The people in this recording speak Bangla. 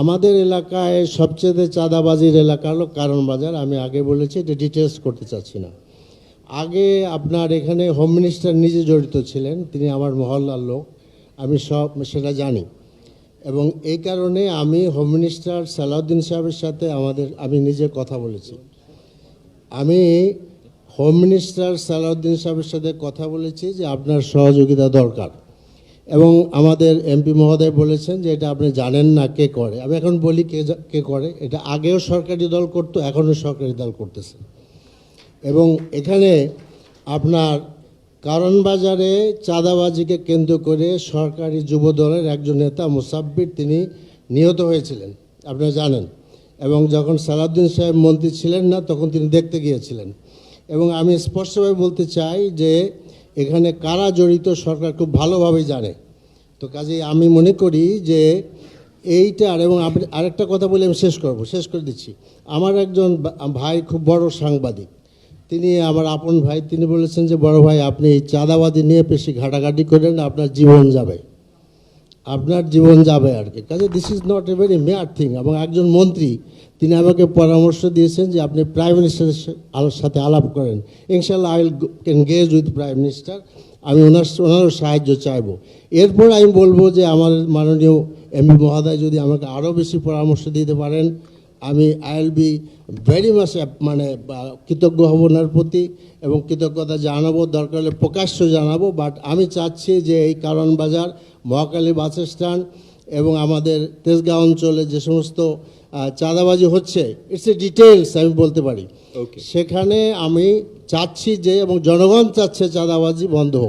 আমাদের এলাকায় সবচেয়ে চাঁদাবাজির এলাকা হলো কারণ বাজার। আমি আগে বলেছি, এটা ডিটেলস করতে চাচ্ছি না। আগে আপনার এখানে হোম মিনিস্টার নিজে জড়িত ছিলেন, তিনি আমার মহল্লার লোক, আমি সব সেটা জানি। এবং এই কারণে আমি হোম মিনিস্টার সালাউদ্দিন সাহেবের সাথে আমি নিজে কথা বলেছি। আমি হোম মিনিস্টার সালাউদ্দিন সাহেবের সাথে কথা বলেছি যে আপনার সহযোগিতা দরকার, এবং আমাদের এমপি মহোদয় বলেছেন যে এটা আপনি জানেন না কে করে। আমি এখন বলি কে করে। এটা আগেও সরকারি দল করতো, এখনও সরকারি দল করতেছে। এবং এখানে আপনার কারণ বাজারে চাঁদাবাজিকে কেন্দ্র করে সরকারি যুব দলের একজন নেতা মুসাব্বির তিনি নিহত হয়েছিলেন, আপনারা জানেন। এবং যখন সালাউদ্দিন সাহেব মন্ত্রী ছিলেন না, তখন তিনি দেখতে গিয়েছিলেন। এবং আমি স্পষ্টভাবে বলতে চাই যে এখানে কারা জড়িত সরকার খুব ভালোভাবেই জানে। তো কাজেই আমি মনে করি যে এইটার, এবং আরেকটা কথা বলে আমি শেষ করে দিচ্ছি। আমার একজন ভাই খুব বড় সাংবাদিক, তিনি আমার আপন ভাই, তিনি বলেছেন যে বড় ভাই আপনি এই চাঁদাবাজি নিয়ে বেশি ঘাটাঘাটি করেন, আপনার জীবন যাবে আর কি। কাজে this is not a very major thing. এবং একজন মন্ত্রী তিনি আমাকে পরামর্শ দিয়েছেন যে আপনি প্রাইম মিনিস্টারের সাথে আলাপ করেন। ইনশাল্লাহ I will engage with prime minister. আমি ওনারও সাহায্য চাইব। এরপর আমি বলবো যে আমার মাননীয় এমপি মহোদয় যদি আমাকে আরও বেশি পরামর্শ দিতে পারেন, আমি I will be very much কৃতজ্ঞ হব ওনার প্রতি, এবং কৃতজ্ঞতা জানাবো, দরকার হলে প্রকাশ্য জানাবো। বাট আমি চাচ্ছি যে এই কারণ বাজার, মহাখালী বাস স্ট্যান্ড এবং আমাদের তেজগাঁ অঞ্চলে যে সমস্ত চাঁদাবাজি হচ্ছে, ইটস এ ডিটেলস আমি বলতে পারি। সেখানে আমি চাচ্ছি যে, এবং জনগণ চাচ্ছে চাঁদাবাজি বন্ধ হোক।